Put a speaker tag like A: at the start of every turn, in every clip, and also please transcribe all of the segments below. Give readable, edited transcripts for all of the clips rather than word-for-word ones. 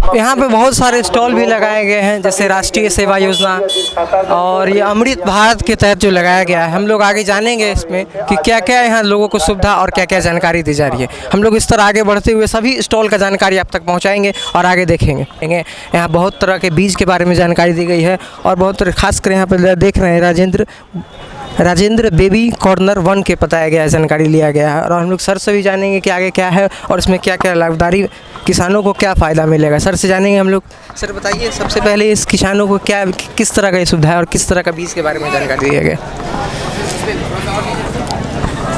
A: यहाँ पे बहुत सारे स्टॉल भी लगाए गए हैं, जैसे राष्ट्रीय सेवा योजना और ये अमृत भारत के तहत जो लगाया गया है। हम लोग आगे जानेंगे इसमें कि क्या क्या यहाँ लोगों को सुविधा और क्या क्या जानकारी दी जा रही है। हम लोग इस तरह आगे बढ़ते हुए सभी स्टॉल का जानकारी आप तक पहुँचाएंगे और आगे देखेंगे। यहाँ बहुत तरह के बीज के बारे में जानकारी दी गई है और बहुत तरह खासकर यहाँ पर देख रहे हैं राजेंद्र बेबी कॉर्नर 1 के बताया गया है, जानकारी लिया गया है। और हम लोग सर से भी जानेंगे कि आगे क्या है और इसमें क्या क्या लाभदारी, किसानों को क्या फ़ायदा मिलेगा। सर से जानेंगे हम लोग। सर बताइए सबसे पहले इस किसानों को क्या किस तरह का ये सुविधा है और किस तरह का बीज के बारे में जानकारी दिया गया।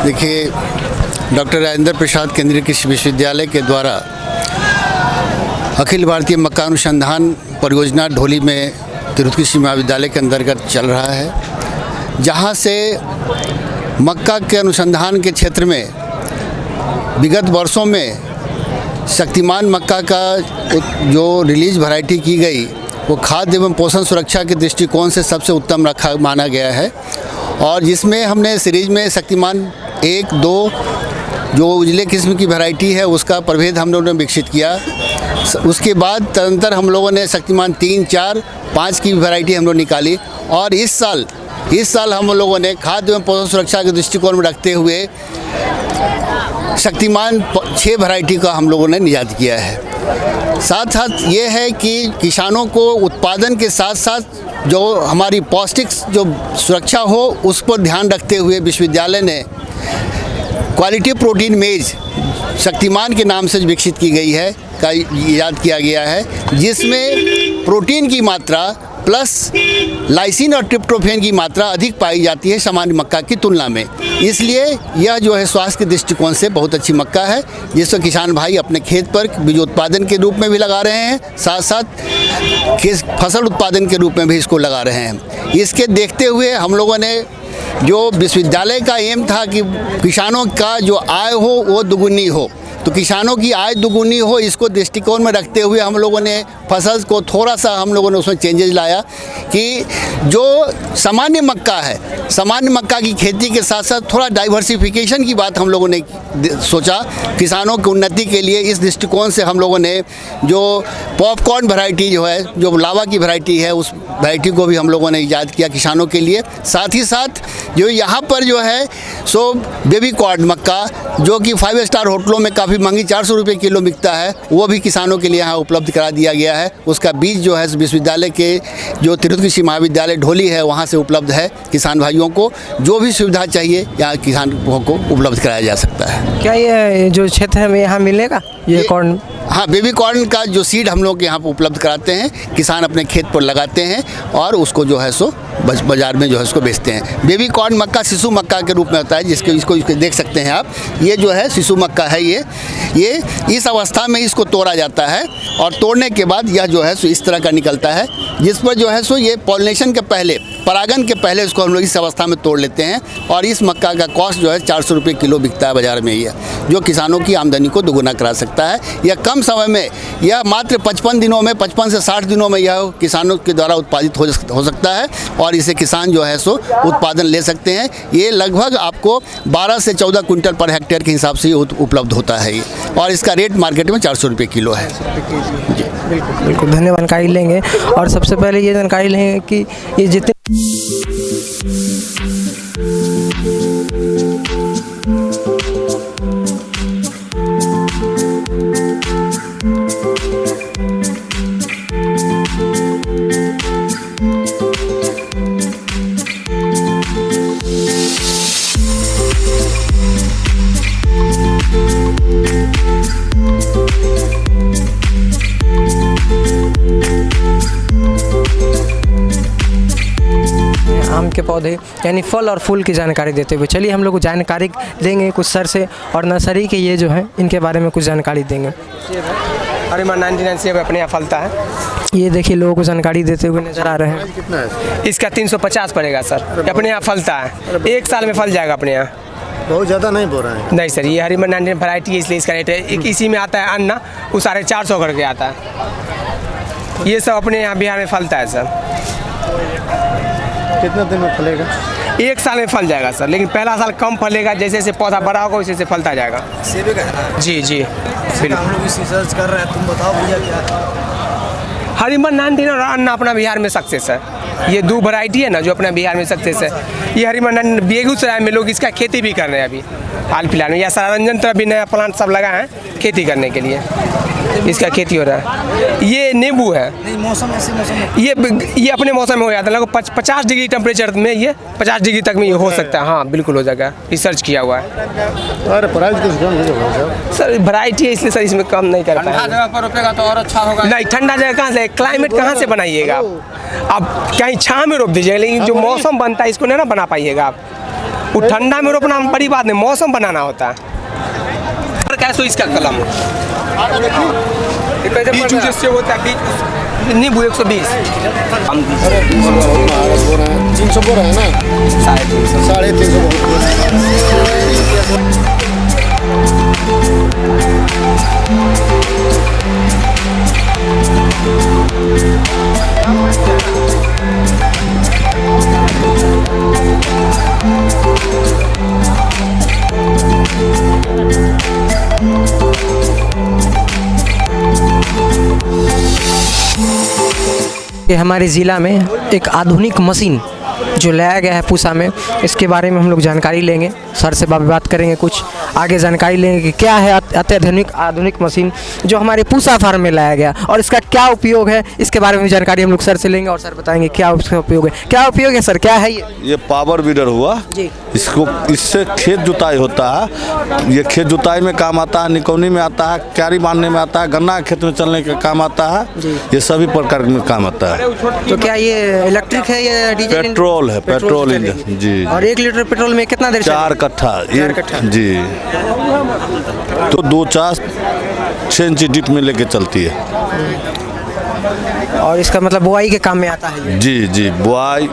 B: देखिए, डॉक्टर राजेंद्र प्रसाद केंद्रीय कृषि विश्वविद्यालय के द्वारा अखिल भारतीय मक्का अनुसंधान परियोजना ढोली में तिरहुत कृषि महाविद्यालय के अंतर्गत चल रहा है, जहाँ से मक्का के अनुसंधान के क्षेत्र में विगत वर्षों में शक्तिमान मक्का का जो रिलीज वैरायटी की गई वो खाद्य एवं पोषण सुरक्षा के दृष्टिकोण से सबसे उत्तम माना गया है। और जिसमें हमने सीरीज में शक्तिमान 1, 2 जो उजले किस्म की वैरायटी है उसका प्रभेद हम लोगों ने विकसित किया। उसके बाद तदंतर हम लोगों ने शक्तिमान 3, 4, 5 की वैरायटी हम लोग निकाली। और इस साल हम लोगों ने खाद्य एवं पोषण सुरक्षा के दृष्टिकोण में रखते हुए शक्तिमान 6 वैरायटी का हम लोगों ने निजात किया है। साथ ये है कि किसानों को उत्पादन के साथ साथ जो हमारी पौष्टिक जो सुरक्षा हो उस पर ध्यान रखते हुए विश्वविद्यालय ने क्वालिटी प्रोटीन मेज शक्तिमान के नाम से विकसित की गई है का इजाद किया गया है, जिसमें प्रोटीन की मात्रा प्लस लाइसिन और ट्रिप्टोफैन की मात्रा अधिक पाई जाती है सामान्य मक्का की तुलना में। इसलिए यह जो है स्वास्थ्य के दृष्टिकोण से बहुत अच्छी मक्का है, जिसको किसान भाई अपने खेत पर बीज उत्पादन के रूप में भी लगा रहे हैं, साथ साथ फसल उत्पादन के रूप में भी इसको लगा रहे हैं। इसके देखते हुए हम लोगों ने जो विश्वविद्यालय का एम था कि किसानों का जो आय हो वो दुगुनी हो, तो किसानों की आय दुगुनी हो इसको दृष्टिकोण में रखते हुए हम लोगों ने फसल को थोड़ा सा हम लोगों ने उसमें चेंजेस लाया कि जो सामान्य मक्का है, सामान्य मक्का की खेती के साथ साथ थोड़ा डाइवर्सिफिकेशन की बात हम लोगों ने सोचा। किसानों की उन्नति के लिए इस दृष्टिकोण से हम लोगों ने जो पॉपकॉर्न वैरायटी जो है, जो लावा की वैरायटी है, उस वैरायटी को भी हम लोगों ने ईजाद किया किसानों के लिए। साथ ही साथ जो यहाँ पर जो है सो बेबी कॉर्न मक्का जो कि 5 स्टार होटलों में काफ़ी महंगी 400 रुपये किलो बिकता है, वो भी किसानों के लिए यहाँ उपलब्ध करा दिया गया है। उसका बीज जो है विश्वविद्यालय के जो तिरहुत कृषि महाविद्यालय ढोली है वहाँ से उपलब्ध है। किसान भाइयों को जो भी सुविधा चाहिए यहाँ किसानों को उपलब्ध कराया जा सकता है।
A: क्या ये जो क्षेत्र है यहाँ मिलेगा ये कॉर्न?
B: हाँ, बेबी कॉर्न का जो सीड हम लोग यहाँ पर उपलब्ध कराते हैं, किसान अपने खेत पर लगाते हैं और उसको जो है सो बाज़ार में जो है उसको बेचते हैं। बेबी कॉर्न मक्का शिशु मक्का के रूप में होता है, जिसके इसको देख सकते हैं आप। ये जो है शिशु मक्का है, ये इस अवस्था में इसको तोड़ा जाता है और तोड़ने के बाद यह जो है सो इस तरह का निकलता है, जिस पर जो है सो ये पॉलिनेशन के पहले, परागन के पहले इसको हम लोग इस अवस्था में तोड़ लेते हैं। और इस मक्का का कॉस्ट जो है 400 रुपये किलो बिकता है बाज़ार में, ये जो किसानों की आमदनी को दोगुना करा सकता है। यह कम समय में, यह मात्र 55 दिनों में, 55 से 60 दिनों में यह किसानों के द्वारा उत्पादित हो सकता है और इसे किसान जो है सो उत्पादन ले सकते हैं। ये लगभग आपको 12 से 14 क्विंटल पर हेक्टेयर के हिसाब से उपलब्ध होता है ये, और इसका रेट मार्केट में 400 रुपये किलो है।
A: जी बिल्कुल बिल्कुल, धन्यवाद। जानकारी लेंगे और सबसे पहले ये जानकारी लेंगे कि ये जितने आम के पौधे यानी फल और फूल की जानकारी देते हुए चलिए हम लोग को जानकारी देंगे कुछ सर से, और नर्सरी के ये जो है इनके बारे में कुछ जानकारी देंगे। अरे मां 99 से अपने यहाँ फलता है। ये देखिए लोगों को जानकारी देते हुए नजर आ रहे हैं।
C: इसका 350 पड़ेगा सर, अपने यहाँ फलता है, 1 साल में फल जाएगा अपने यहाँ। बहुत ज़्यादा नहीं बोल रहे हैं।
D: नहीं सर, ये हरिमन 99 वैरायटी है, इसलिए इसका रेट है। एक इसी में आता है अन्ना, वो 450 करके आता है। ये सब अपने यहाँ बिहार में फलता है सर।
C: कितने दिन में फलेगा?
D: 1 साल में फल जाएगा सर, लेकिन पहला साल कम फलेगा, जैसे जैसे पौधा बड़ा होगा वैसे वैसे फलता जाएगा।
C: सेबे का है ना?
D: जी जी
C: हम लोग इस रिसर्च कर रहे हैं, तुम बताओ भैया क्या?
D: हरिमन 99 और अन्ना अपना बिहार में सक्सेस है। ये 2 वैरायटी है ना जो अपना बिहार में सक्सेस है। ये हरिमन 99 बेगूसराय में लोग इसका खेती भी कर रहे हैं अभी हाल फिलहाल में। या सारंजन तरफ भी नया प्लांट सब लगा है खेती करने के लिए, इसका खेती हो रहा है। ये नींबू है।
C: नहीं, मौसम ऐसे मौसम में
D: ये अपने मौसम में हो जाता है, लगभग 50 डिग्री टेम्परेचर में, ये 50 डिग्री तक में ये हो सकता है। हाँ बिल्कुल हो जाएगा, रिसर्च किया हुआ है।
C: अरे प्राइस कुछ कम नहीं होगा
D: सर वैरायटी है इसलिए सर इसमें कम नहीं कर पाएंगे।
A: जगह पर रोपेगा तो और अच्छा होगा।
D: नहीं, ठंडा जगह कहाँ से, क्लाइमेट कहाँ से बनाइएगा आप कहीं छाँव में रोप दीजिएगा, लेकिन जो मौसम बनता है इसको नहीं ना बना पाइएगा आप। वो ठंडा में रोपना बड़ी बात नहीं, मौसम बनाना होता है। कैसे इसका कलम बीज जिससे होता है, बीज नींबू 120 हम
C: 300 बोरा है ना? 350
A: कि हमारे ज़िला में एक आधुनिक मशीन जो लाया गया है पूसा में, इसके बारे में हम लोग जानकारी लेंगे। सर से बात करेंगे, कुछ आगे जानकारी लेंगे कि क्या है अत्याधुनिक आधुनिक मशीन जो हमारे पूसा फार्म में लाया गया और इसका क्या उपयोग है, इसके बारे में जानकारी हम लोग सर से लेंगे और सर बताएंगे क्या उसका उपयोग है। क्या उपयोग है सर, क्या है
E: ये पावर वीडर हुआ
A: जी।
E: इससे खेत जुताई होता है। ये खेत जुताई में काम आता है, निकौनी में आता है, क्यारी बांधने में आता है, गन्ना खेत में चलने का काम आता है। ये सभी प्रकार में काम आता है।
A: तो क्या ये इलेक्ट्रिक है या डीजल?
E: पेट्रोल है, पेट्रोल इंजन जी।
A: और 1 लीटर पेट्रोल में कितना देर
E: 4 कट्ठा जी। तो 2-4-6 इंची डीप में लेके चलती है।
A: और इसका मतलब बुआई के काम में आता है ये?
E: जी जी, बुआई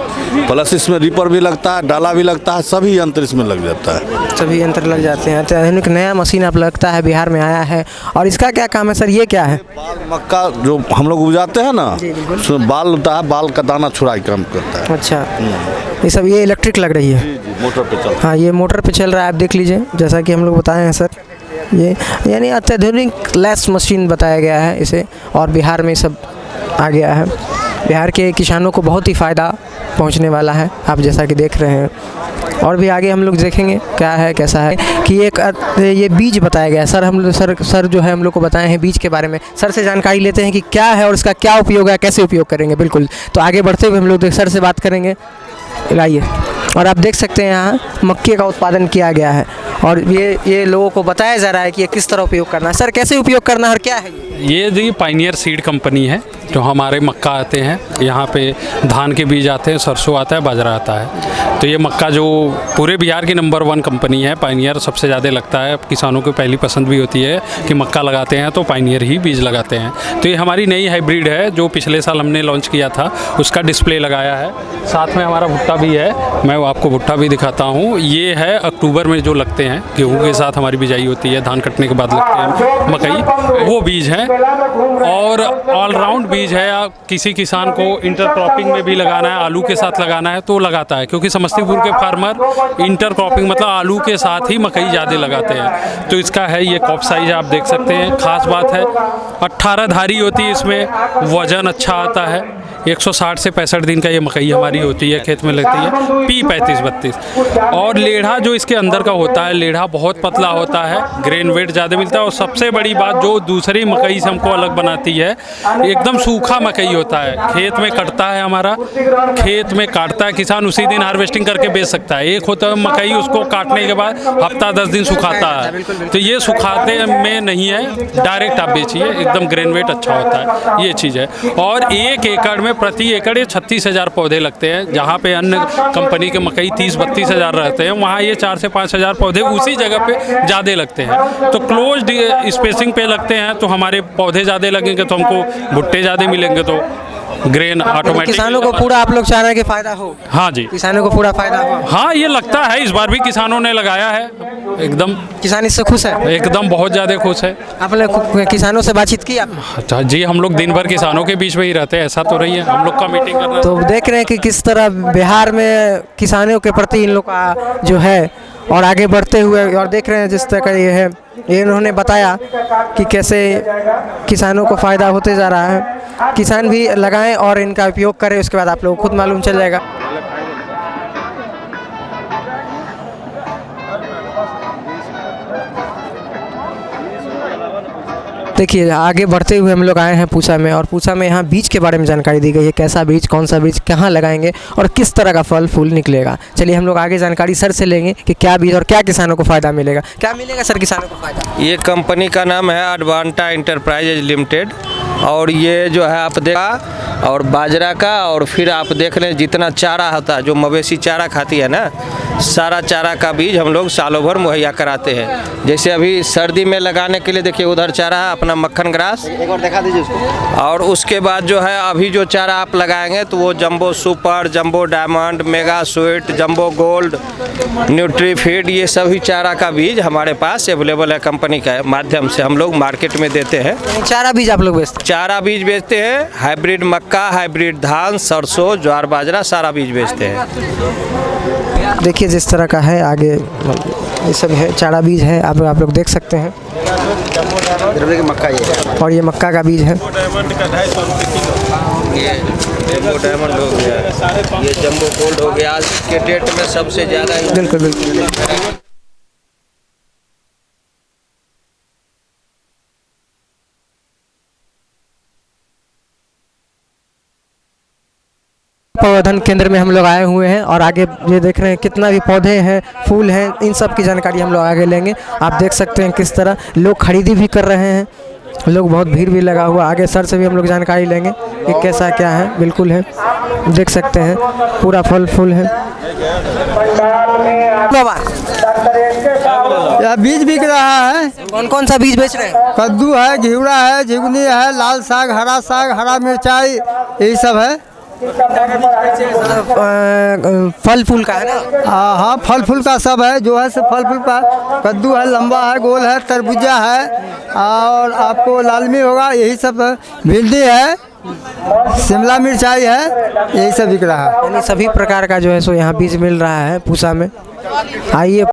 E: प्लस इसमें रीपर भी लगता है, डाला भी लगता है, सभी यंत्र इसमें लग जाता है।
A: सभी यंत्र लग जाते हैं। अत्याधुनिक नया मशीन आप लगता है बिहार में आया है और इसका क्या काम है सर, ये क्या है?
E: बाल मक्का जो हम लोग उपजाते हैं ना, उसमें बाल होता है, बाल का दाना छुड़ाई काम करता है।
A: अच्छा, ये सब ये इलेक्ट्रिक लग रही है?
E: जी, मोटर पे चलता है।
A: हाँ, ये मोटर पे चल रहा है, आप देख लीजिए जैसा कि हम लोग बताए हैं सर। ये यानी अत्याधुनिक लेस मशीन बताया गया है इसे, और बिहार में सब आ गया है। बिहार के किसानों को बहुत ही फ़ायदा पहुंचने वाला है, आप जैसा कि देख रहे हैं। और भी आगे हम लोग देखेंगे क्या है कैसा है कि ये बीज बताया गया है। सर जो है हम लोग को बताए हैं बीज के बारे में। सर से जानकारी लेते हैं कि क्या है और इसका क्या उपयोग है, कैसे उपयोग करेंगे। बिल्कुल, तो आगे बढ़ते हुए हम लोग सर से बात करेंगे। लाइए, और आप देख सकते हैं यहाँ मक्के का उत्पादन किया गया है और ये लोगों को बताया जा रहा है कि ये किस तरह उपयोग करना है। सर कैसे उपयोग करना है और क्या है
F: ये? जी पायनियर सीड कंपनी है जो हमारे मक्का आते हैं, यहाँ पे धान के बीज आते हैं, सरसों आता है, बाजरा आता है। तो ये मक्का जो पूरे बिहार की नंबर 1 कंपनी है, पायनियर सबसे ज़्यादा लगता है। किसानों को पहली पसंद भी होती है कि मक्का लगाते हैं तो पायनियर ही बीज लगाते हैं। तो ये हमारी नई हाइब्रिड है जो पिछले साल हमने लॉन्च किया था, उसका डिस्प्ले लगाया है। साथ में हमारा भुट्टा भी है, मैं आपको भुट्टा भी दिखाता हूँ। ये है अक्टूबर में जो लगते हैं, गेहूँ के साथ हमारी बिजाई होती है, धान कटने के बाद लगते हैं मकई, वो बीज हैं। और ऑलराउंड बीज है, किसी किसान को इंटरक्रॉपिंग में भी लगाना है, आलू के साथ लगाना है तो लगाता है, क्योंकि समस्तीपुर के फार्मर इंटरक्रॉपिंग मतलब आलू के साथ ही मकई ज़्यादा लगाते हैं। तो इसका है ये कॉप साइज आप देख सकते हैं। खास बात है 18 धारी होती है इसमें, वजन अच्छा आता है। 160 से 65 दिन का ये मकई हमारी होती है, खेत में लगती है। P35-32 और लेढ़ा जो इसके अंदर का होता है, लेढ़ा बहुत पतला होता है, ग्रेन वेट ज़्यादा मिलता है। और सबसे बड़ी बात जो दूसरी मकई से हमको अलग बनाती है, एकदम सूखा मकई होता है। खेत में कटता है, हमारा खेत में काटता है किसान, उसी दिन हार्वेस्टिंग करके बेच सकता है। एक होता है मकई, उसको काटने के बाद हफ्ता 10 दिन सुखाता है, तो ये सुखाते में नहीं है, डायरेक्ट आप बेचिए, एकदम ग्रेन वेट अच्छा होता है, ये चीज़ है। और 1 एकड़ में प्रति एकड़ 36,000 पौधे लगते हैं। जहाँ पे अन्य कंपनी के मकई 30-32 हज़ार रहते हैं, वहाँ ये 4 से 5 हज़ार पौधे उसी जगह पे ज़्यादा लगते हैं। तो क्लोज्ड स्पेसिंग पे लगते हैं, तो हमारे पौधे ज़्यादा लगेंगे तो हमको भुट्टे ज़्यादा मिलेंगे। तो ग्रेन ऑटोमेटिक।
A: किसानों को पूरा आप लोग चाह रहे हैं कि फायदा हो?
F: हाँ जी,
A: किसानों को पूरा फायदा हो?
F: हाँ ये लगता है इस बार भी किसानों ने लगाया है, एकदम
A: किसान इससे खुश है?
F: एकदम बहुत ज़्यादा खुश है।
A: आपने किसानों से बातचीत की आपने?
F: अच्छा जी, हम लोग दिन भर किसानों के बीच में ही रहते हैं, ऐसा तो रही है, हम लोग का मीटिंग करना।
A: तो देख रहे हैं कि किस तरह बिहार में किसानों के प्रति इन लोग का जो है और आगे बढ़ते हुए, और देख रहे हैं जिस तरह का ये है, ये इन्होंने बताया कि कैसे किसानों को फ़ायदा होते जा रहा है। किसान भी लगाएं और इनका उपयोग करें, उसके बाद आप लोगों को खुद मालूम चल जाएगा। देखिए आगे बढ़ते हुए हम लोग आए हैं पूसा में, और पूसा में यहाँ बीज के बारे में जानकारी दी गई है, कैसा बीज, कौन सा बीज, कहाँ लगाएंगे और किस तरह का फल फूल निकलेगा। चलिए हम लोग आगे जानकारी सर से लेंगे कि क्या बीज और क्या किसानों को फ़ायदा मिलेगा। क्या मिलेगा सर किसानों को फ़ायदा?
G: ये कंपनी का नाम है एडवांटा इंटरप्राइजेज लिमिटेड, और ये जो है आप देखा और बाजरा का, और फिर आप देख लें जितना चारा होता है जो मवेशी चारा खाती है ना, सारा चारा का बीज हम लोग सालों भर मुहैया कराते हैं। जैसे अभी सर्दी में लगाने के लिए देखिए उधर चारा है अपना मक्खन ग्रास,
C: एक बार दिखा दीजिए उसको।
G: और उसके बाद जो है अभी जो चारा आप लगाएंगे तो वो jumbo super, jumbo diamond, mega sweet, jumbo gold, Nutrifeed, ये सभी चारा का बीज हमारे पास अवेलेबल है। कंपनी के माध्यम से हम लोग मार्केट में देते हैं।
A: चारा बीज आप लोग बेचते
G: चारा बीज बेचते हैं, हाइब्रिड मक्का, हाइब्रिड धान, सरसों, ज्वार बाजरा सारा बीज बेचते हैं।
A: हैं? देखिए जिस तरह का है आगे ये सब है, चारा बीज है, आप लोग देख सकते हैं।
C: मक्का ये है।
A: और ये मक्का का बीज है।
G: डायमंड का 250 रुपये किलो। ये जंबो डायमंड हो गया, ये जंबो गोल्ड हो गया, आज के डेट में सबसे ज़्यादा।
A: बिल्कुल बिल्कुल। पौधन केंद्र में हम लोग आए हुए हैं, और आगे ये देख रहे हैं कितना भी पौधे हैं, फूल हैं, इन सब की जानकारी हम लोग आगे लेंगे। आप देख सकते हैं किस तरह लोग खरीदी भी कर रहे हैं, लोग बहुत भीड़ भी लगा हुआ। आगे सर से भी हम लोग जानकारी लेंगे कि कैसा क्या है। बिल्कुल है, देख सकते हैं पूरा फल फूल है। बाबा
H: यह बीज बिक रहा है।
A: कौन कौन सा बीज बेच रहे हैं?
H: कद्दू है, घिवड़ा है, झिगुनी है, लाल साग, हरा मिर्चाई, यही सब है।
A: फल फूल का है ना?
H: हाँ, फल फूल का सब है, जो है से फल फूल का। कद्दू है, लंबा है, गोल है, तरबूजा है, और आपको लालमी होगा, यही सब है। भिंडी है, शिमला मिर्चाई है, यही सब बिक रहा है।
A: यानी सभी प्रकार का जो है सो यहाँ बीज मिल रहा है पूसा में। आइए